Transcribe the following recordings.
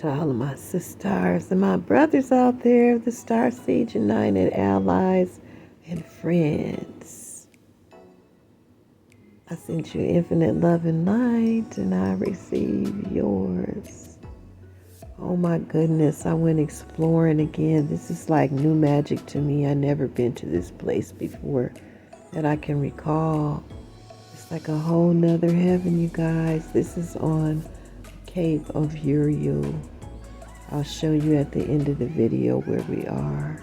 to all of my sisters and my brothers out there, the STARSEED United allies and friends. I sent you infinite love and light, and I receive yours. Oh my goodness, I went exploring again. This is like new magic to me. I've never been to this place before that I can recall. It's like a whole nother heaven, you guys. This is on Cape of Uriel. I'll show you at the end of the video where we are.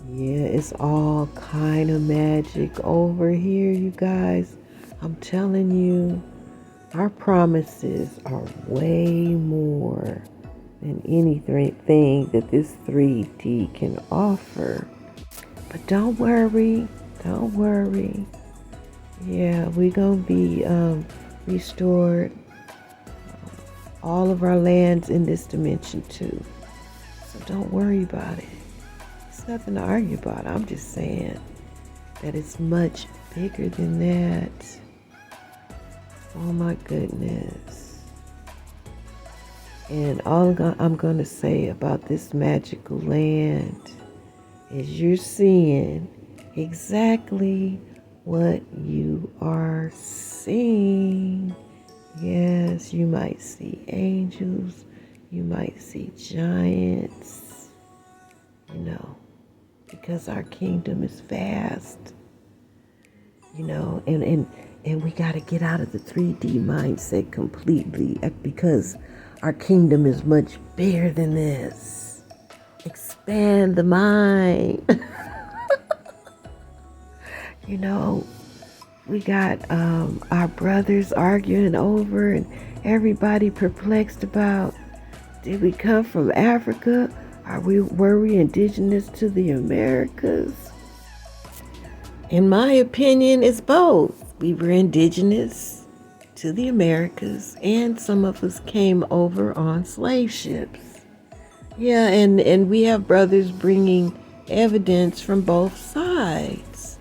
Yeah, it's all kind of magic over here, you guys. I'm telling you, our promises are way more than anything that this 3D can offer. But don't worry, don't worry. Yeah, we're going to be restored. All of our lands in this dimension too. So don't worry about it. It's nothing to argue about. I'm just saying that it's much bigger than that. Oh my goodness. And all I'm going to say about this magical land is you're seeing exactly what you are seeing. Yes, you might see angels, you might see giants, because our kingdom is vast, and we got to get out of the 3D mindset completely, because our kingdom is much bigger than this. Expand the mind. We got our brothers arguing over, and everybody perplexed about, did we come from Africa? Were we indigenous to the Americas? In my opinion, it's both. We were indigenous to the Americas, and some of us came over on slave ships. Yeah, and we have brothers bringing evidence from both sides.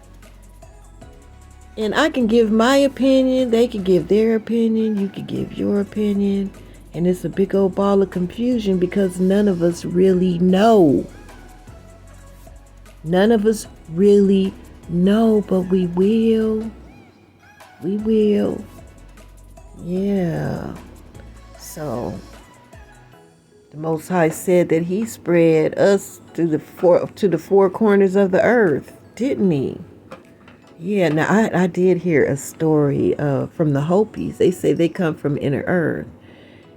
And I can give my opinion, they can give their opinion, you can give your opinion, and it's a big old ball of confusion because none of us really know. None of us really know, but we will. We will. Yeah. So, the Most High said that He spread us to the four corners of the earth, didn't He? Yeah, now I did hear a story from the Hopis. They say they come from inner earth.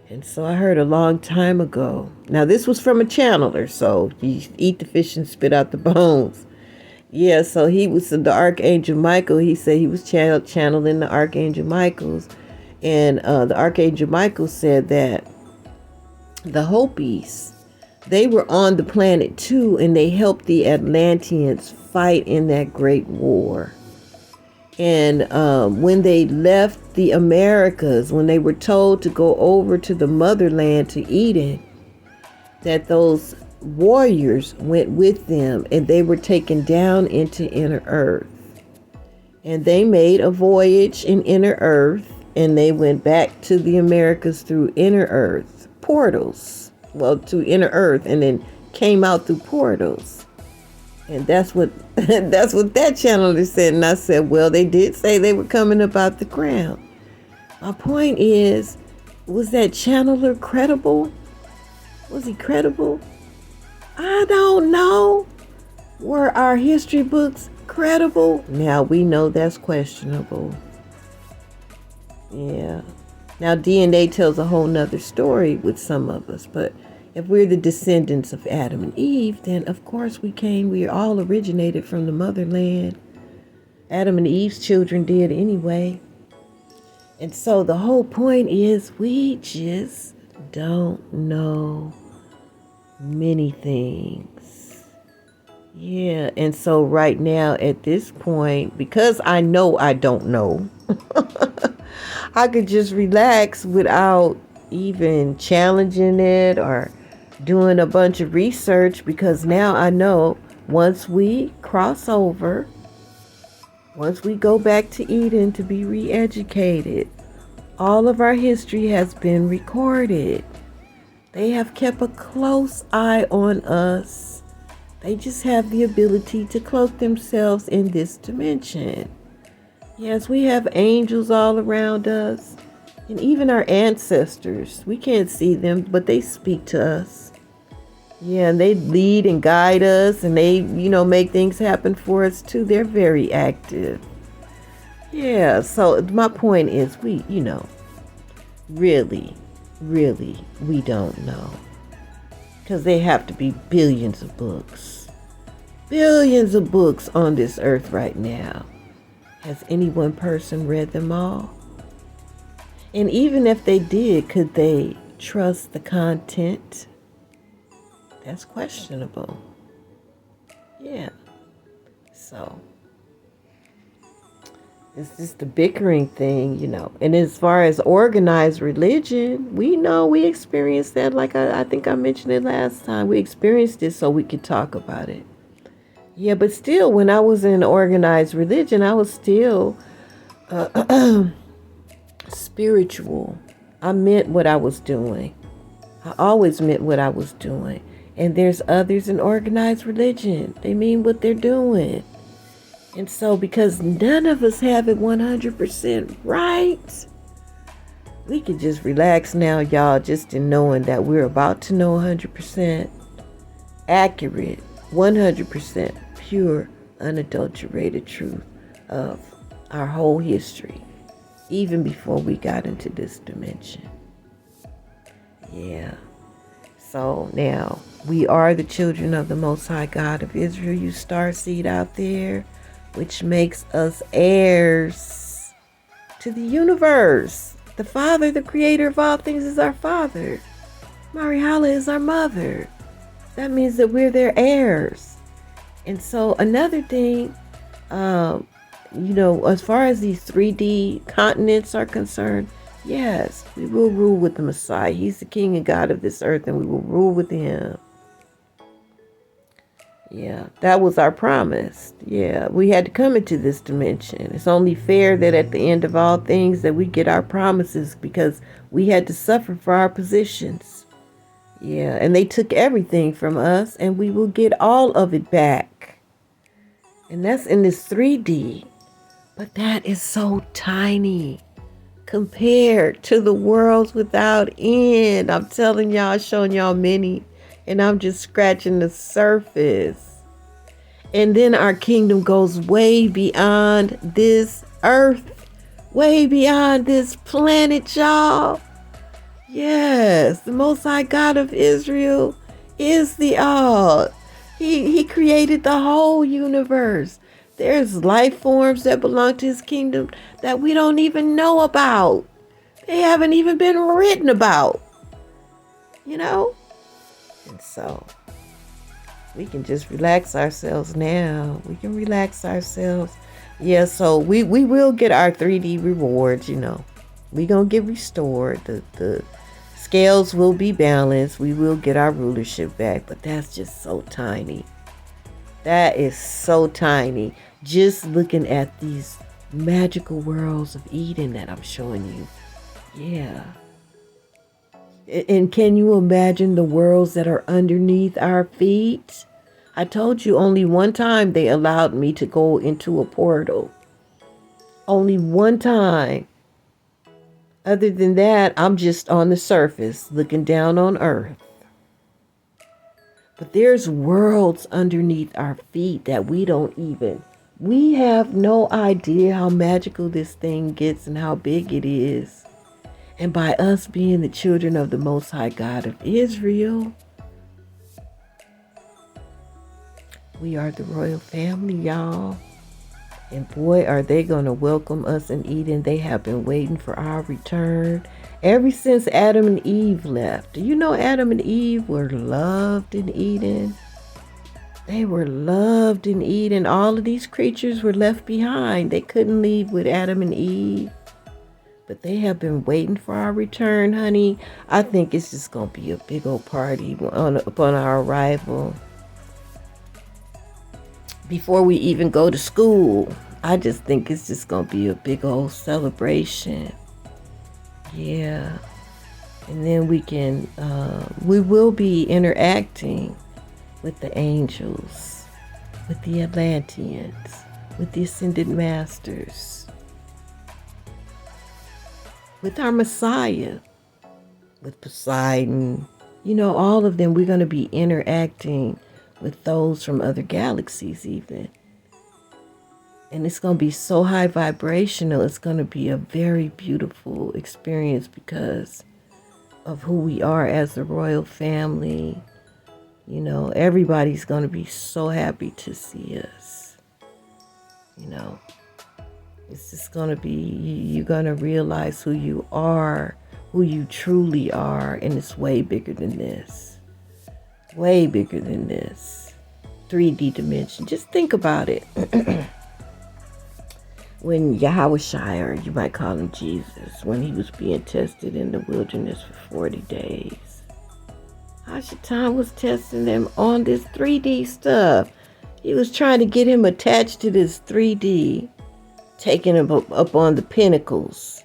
And so I heard a long time ago. Now this was from a channeler, so you eat the fish and spit out the bones. Yeah, so he was the Archangel Michael. He said he was channeling the Archangel Michaels. And the Archangel Michael said that the Hopis, they were on the planet too, and they helped the Atlanteans fight in that great war. And when they left the Americas, when they were told to go over to the motherland to Eden, that those warriors went with them, and they were taken down into inner earth. And they made a voyage in inner earth, and they went back to the Americas through inner earth portals. Well, to inner earth, and then came out through portals. And that's what that channeler said. And I said, well, they did say they were coming up out the ground. My point is, was that channeler credible? Was he credible? I don't know. Were our history books credible? Now we know that's questionable. Yeah. Now DNA tells a whole nother story with some of us, but if we're the descendants of Adam and Eve, then of course we all originated from the motherland. Adam and Eve's children did anyway. And so the whole point is we just don't know many things. Yeah, and so right now at this point, because I know I don't know, I could just relax without even challenging it or doing a bunch of research, because now I know once we cross over, once we go back to Eden to be re-educated, all of our history has been recorded. They have kept a close eye on us. They just have the ability to cloak themselves in this dimension. Yes, we have angels all around us. And even our ancestors. We can't see them, but they speak to us. Yeah, and they lead and guide us, and they, make things happen for us too. They're very active. Yeah, so my point is really, we don't know. Because they have to be billions of books. Billions of books on this earth right now. Has any one person read them all? And even if they did, could they trust the content? That's questionable. Yeah. So, it's just the bickering thing, And as far as organized religion, we experienced that. Like I think I mentioned it last time. We experienced it so we could talk about it. Yeah, but still, when I was in organized religion, I was still spiritual. I meant what I was doing. I always meant what I was doing. And there's others in organized religion. They mean what they're doing. And so because none of us have it 100% right, we can just relax now, y'all, just in knowing that we're about to know 100% accurate, 100% pure, unadulterated truth of our whole history, even before we got into this dimension. Yeah. So now, we are the children of the Most High God of Israel, you starseed out there, which makes us heirs to the universe. The Father, the creator of all things, is our Father. Marihala is our mother. That means that we're their heirs. And so another thing, as far as these 3D continents are concerned, yes, we will rule with the Messiah. He's the King and God of this earth, and we will rule with him. Yeah, that was our promise. Yeah, we had to come into this dimension. It's only fair that at the end of all things that we get our promises, because we had to suffer for our positions. Yeah, and they took everything from us, and we will get all of it back. And that's in this 3D. But that is so tiny compared to the worlds without end. I'm telling y'all, showing y'all many, and I'm just scratching the surface. And then our kingdom goes way beyond this earth, way beyond this planet, y'all. Yes, the Most High God of Israel is the all. He created the whole universe. There's life forms that belong to his kingdom that we don't even know about. They haven't even been written about. And so we can just relax ourselves now. We can relax ourselves. Yeah, so we will get our 3D rewards, We gonna get restored. The scales will be balanced. We will get our rulership back, but that's just so tiny. That is so tiny. Just looking at these magical worlds of Eden that I'm showing you. Yeah. And can you imagine the worlds that are underneath our feet? I told you only one time they allowed me to go into a portal. Only one time. Other than that, I'm just on the surface looking down on earth. But there's worlds underneath our feet that we have no idea how magical this thing gets and how big it is. And by us being the children of the Most High God of Israel, we are the royal family, y'all. And boy, are they going to welcome us in Eden. They have been waiting for our return ever since Adam and Eve left. Do you know Adam and Eve were loved in Eden? They were loved in Eden. All of these creatures were left behind. They couldn't leave with Adam and Eve. But they have been waiting for our return, honey. I think it's just going to be a big old party upon our arrival. Before we even go to school, I just think it's just going to be a big old celebration. Yeah. And then we will be interacting with the angels, with the Atlanteans, with the Ascended Masters, with our Messiah, with Poseidon. All of them, we're going to be interacting with those from other galaxies even. And it's going to be so high vibrational. It's going to be a very beautiful experience because of who we are as the royal family. Everybody's going to be so happy to see us. It's just going to be, you're going to realize who you are, who you truly are, and it's way bigger than this. Way bigger than this. 3D dimension. Just think about it. When YAHAWAH, or you might call him Jesus, when he was being tested in the wilderness for 40 days. Hashatan was testing them on this 3D stuff. He was trying to get him attached to this 3D, taking him up on the pinnacles.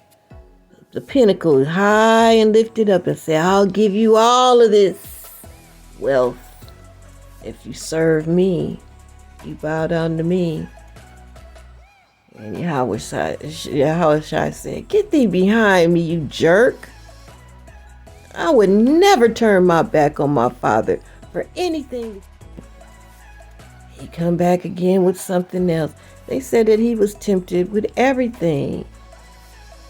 The pinnacle is high and lifted up and say, I'll give you all of this wealth if you serve me. You bow down to me. And YAHAWAH said, get thee behind me, you jerk. I would never turn my back on my father for anything. He come back again with something else. They said that he was tempted with everything.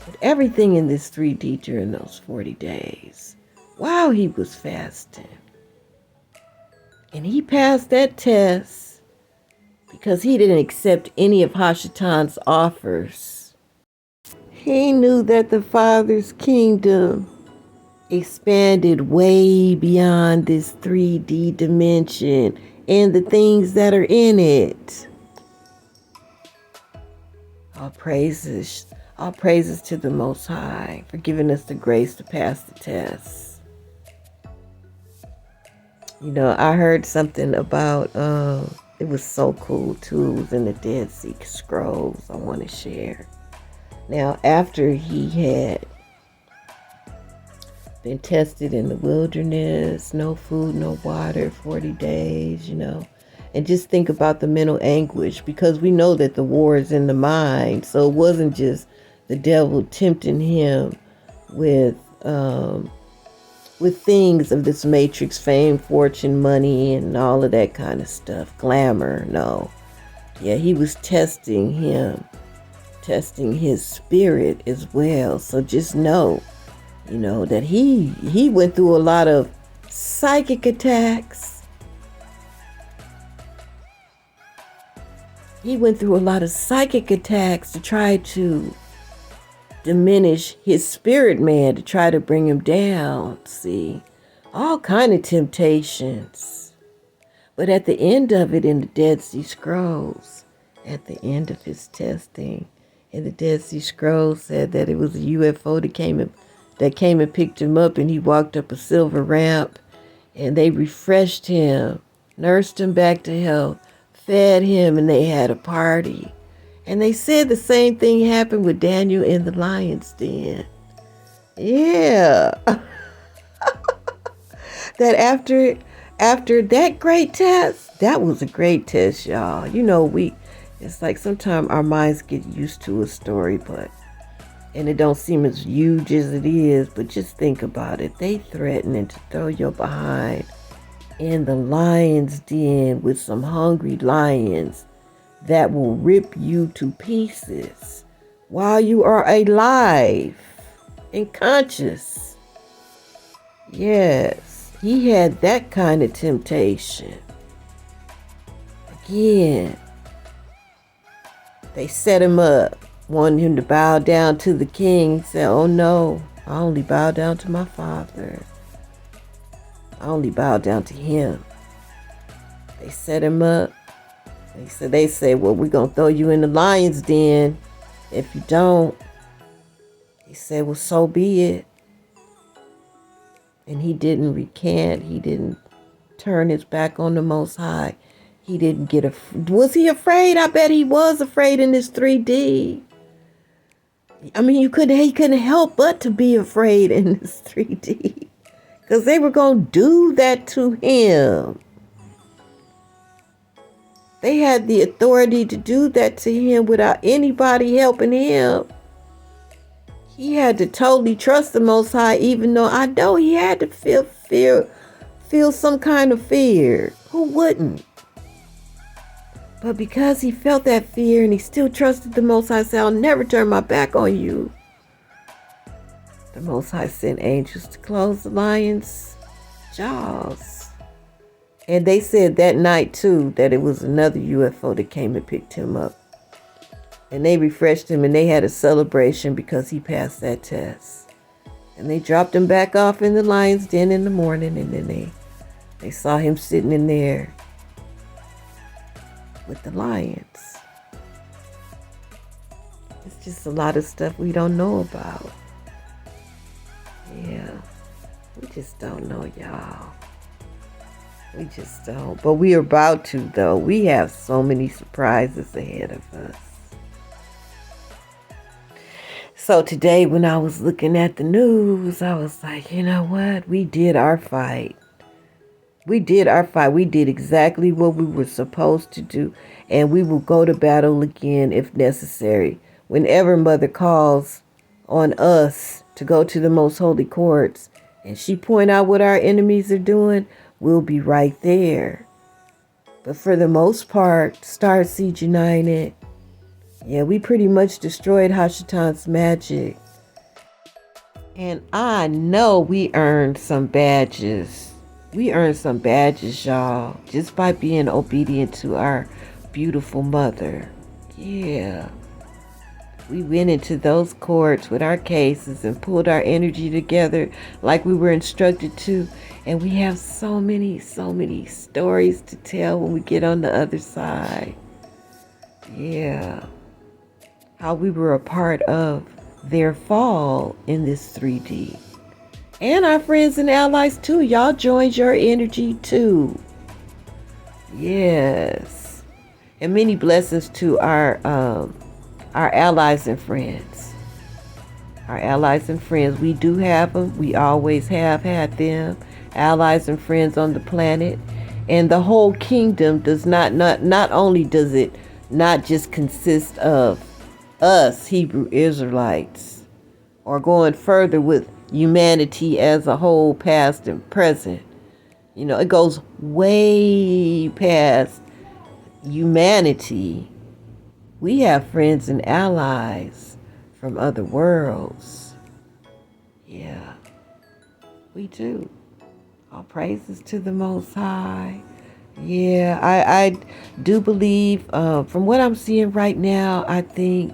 With everything in this 3D during those 40 days. While he was fasting. And he passed that test. Because he didn't accept any of Hashatan's offers. He knew that the Father's kingdom expanded way beyond this 3D dimension and the things that are in it. All praises to the Most High for giving us the grace to pass the test. I heard something about it was so cool too. It was in the Dead Sea Scrolls I want to share. Now, after he had been tested in the wilderness, no food, no water, 40 days, and just think about the mental anguish, because we know that the war is in the mind. So it wasn't just the devil tempting him with things of this matrix, fame, fortune, money, and all of that kind of stuff. Glamour, no. Yeah, he was testing him, testing his spirit as well. So just know, that he went through a lot of psychic attacks. He went through a lot of psychic attacks to try to diminish his spirit man, to try to bring him down. See, all kind of temptations. But at the end of it, in the Dead Sea Scrolls, at the end of his testing, in the Dead Sea Scrolls said that it was a UFO that came and picked him up, and he walked up a silver ramp, and they refreshed him, nursed him back to health, fed him, and they had a party. And they said the same thing happened with Daniel in the lion's den. Yeah. That after that great test, that was a great test, y'all. It's like sometimes our minds get used to a story, and it don't seem as huge as it is, but just think about it. They threatening to throw your behind in the lion's den with some hungry lions that will rip you to pieces while you are alive and conscious. Yes, he had that kind of temptation. Again, they set him up, wanted him to bow down to the king. He said, oh no, I only bow down to my Father. I only bow down to him. They set him up. They say, well, we're going to throw you in the lion's den if you don't. He said, well, so be it. And he didn't recant. He didn't turn his back on the Most High. He didn't was he afraid? I bet he was afraid in this 3D. I mean, he couldn't help but to be afraid in this 3D. Because they were going to do that to him. They had the authority to do that to him without anybody helping him. He had to totally trust the Most High, even though I know he had to feel some kind of fear. Who wouldn't? But because he felt that fear and he still trusted the Most High, said, I'll never turn my back on you. The Most High sent angels to close the lion's jaws. And they said that night, too, that it was another UFO that came and picked him up. And they refreshed him and they had a celebration because he passed that test. And they dropped him back off in the lion's den in the morning. And then they saw him sitting in there with the lions. It's just a lot of stuff we don't know about. Yeah, we just don't know, y'all. We just don't. But we are about to, though. We have so many surprises ahead of us. So today when I was looking at the news, I was like, you know what? We did our fight. We did our fight. We did exactly what we were supposed to do. And we will go to battle again if necessary. Whenever Mother calls on us to go to the most holy courts and she point out what our enemies are doing, we'll be right there. But for the most part, STARSEED United, yeah, we pretty much destroyed Hashatan's magic. And I know we earned some badges. We earned some badges, y'all, just by being obedient to our beautiful mother. Yeah. We went into those courts with our cases and pulled our energy together like we were instructed to. And we have so many stories to tell when we get on the other side. Yeah. How we were a part of their fall in this 3D. And our friends and allies too. Y'all joined your energy too. Yes. And many blessings to our allies and friends. Our allies and friends, we do have them. We always have had them. Allies and friends on the planet. And the whole kingdom does not only does it not just consist of us Hebrew Israelites, or going further with humanity as a whole, past and present. You know, it goes way past humanity. We have friends and allies from other worlds. Yeah, we do. All praises to the Most High. Yeah, I do believe, from what I'm seeing right now, I think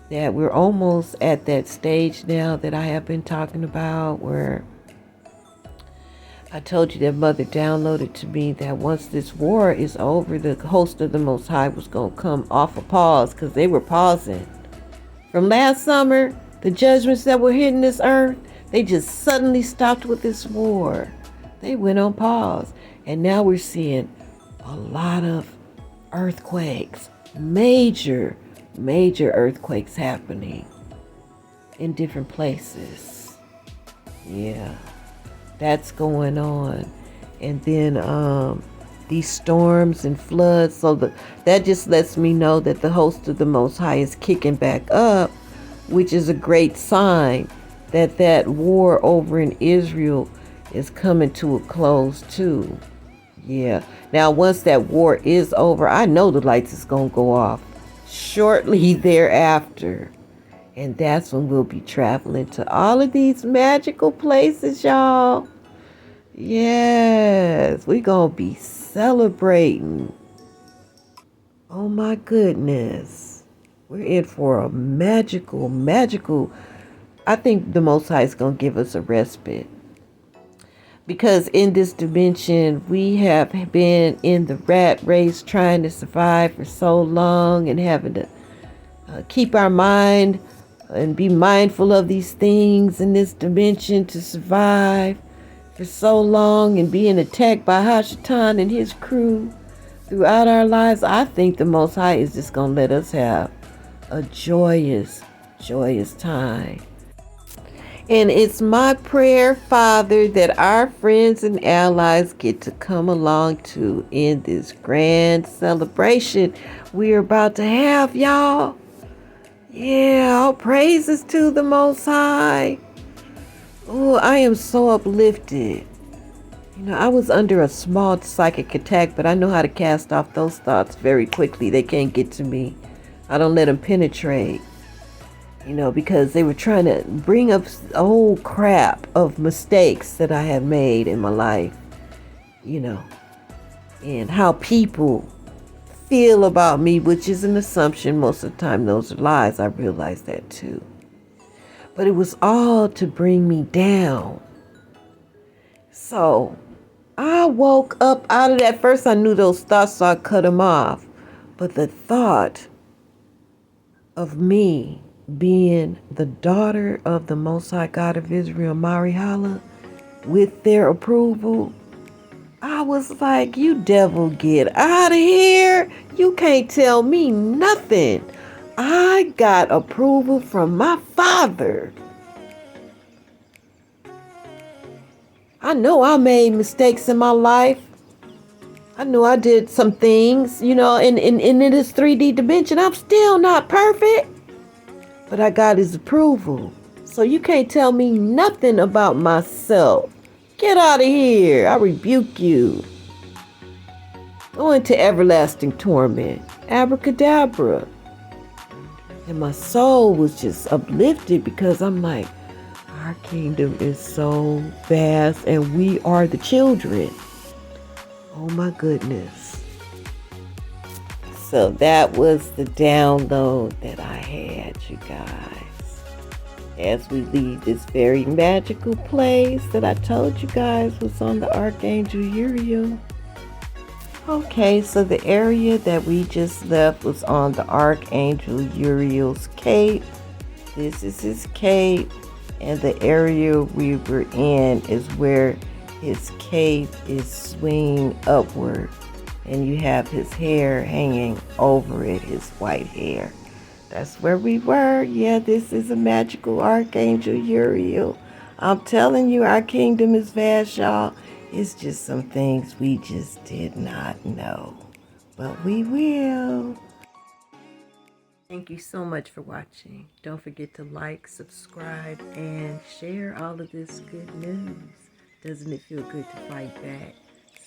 that we're almost at that stage now that I have been talking about, where I told you that Mother downloaded to me that once this war is over, the host of the Most High was going to come off a pause, because they were pausing. From last summer, the judgments that were hitting this earth, they just suddenly stopped with this war. They went on pause. And now we're seeing a lot of earthquakes, major earthquakes happening in different places. Yeah, that's going on. And then these storms and floods. So that just lets me know that the host of the Most High is kicking back up, which is a great sign that that war over in Israel is coming to a close too. Yeah. Now, once that war is over, I know the lights is going to go off shortly thereafter. And that's when we'll be traveling to all of these magical places, y'all. Yes. We're going to be celebrating. Oh, my goodness. We're in for a magical. I think the Most High is going to give us a respite. Because in this dimension, we have been in the rat race trying to survive for so long, and having to keep our mind and be mindful of these things in this dimension to survive for so long, and being attacked by Hashatan and his crew throughout our lives. I think the Most High is just going to let us have a joyous joyous time. And it's my prayer, Father, that our friends and allies get to come along to in this grand celebration we're about to have, y'all. Yeah, all praises to the Most High. Oh, I am so uplifted. You know, I was under a small psychic attack, but I know how to cast off those thoughts very quickly. They can't get to me. I don't let them penetrate. You know, because they were trying to bring up a whole crap of mistakes that I have made in my life. You know, and how people feel about me, which is an assumption. Most of the time, those are lies. I realize that too. But it was all to bring me down. So I woke up out of that. First, I knew those thoughts, so I cut them off. But the thought of me being the daughter of the Most High God of Israel, YAHAWAH, with their approval, I was like, you devil, get out of here. You can't tell me nothing. I got approval from my Father. I know I made mistakes in my life. I know I did some things, you know, and in this 3D dimension, I'm still not perfect. But I got his approval. So you can't tell me nothing about myself. Get out of here. I rebuke you. Go into everlasting torment. Abracadabra. And my soul was just uplifted because I'm like, our kingdom is so vast and we are the children. Oh my goodness. So that was the download that I had, you guys. As we leave this very magical place that I told you guys was on the Archangel Uriel. Okay, so the area that we just left was on the Archangel Uriel's cape. This is his cape. And the area we were in is where his cape is swinging upward. And you have his hair hanging over it, his white hair. That's where we were. Yeah, this is a magical Archangel Uriel. I'm telling you, our kingdom is vast, y'all. It's just some things we just did not know. But we will. Thank you so much for watching. Don't forget to like, subscribe, and share all of this good news. Doesn't it feel good to fight back?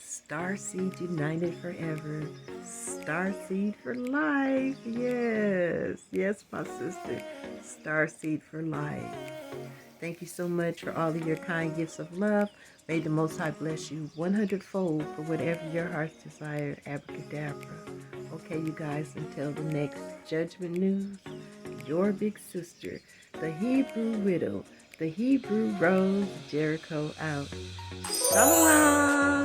STARSEED united forever. STARSEED for life. Yes. Yes, my sister. STARSEED for life. Thank you so much for all of your kind gifts of love. May the Most High bless you 100-fold for whatever your heart's desire. Abracadabra. Okay, you guys, until the next Judgment News, your big sister, the Hebrew Widow, the Hebrew Rose, Jericho out. Shalom.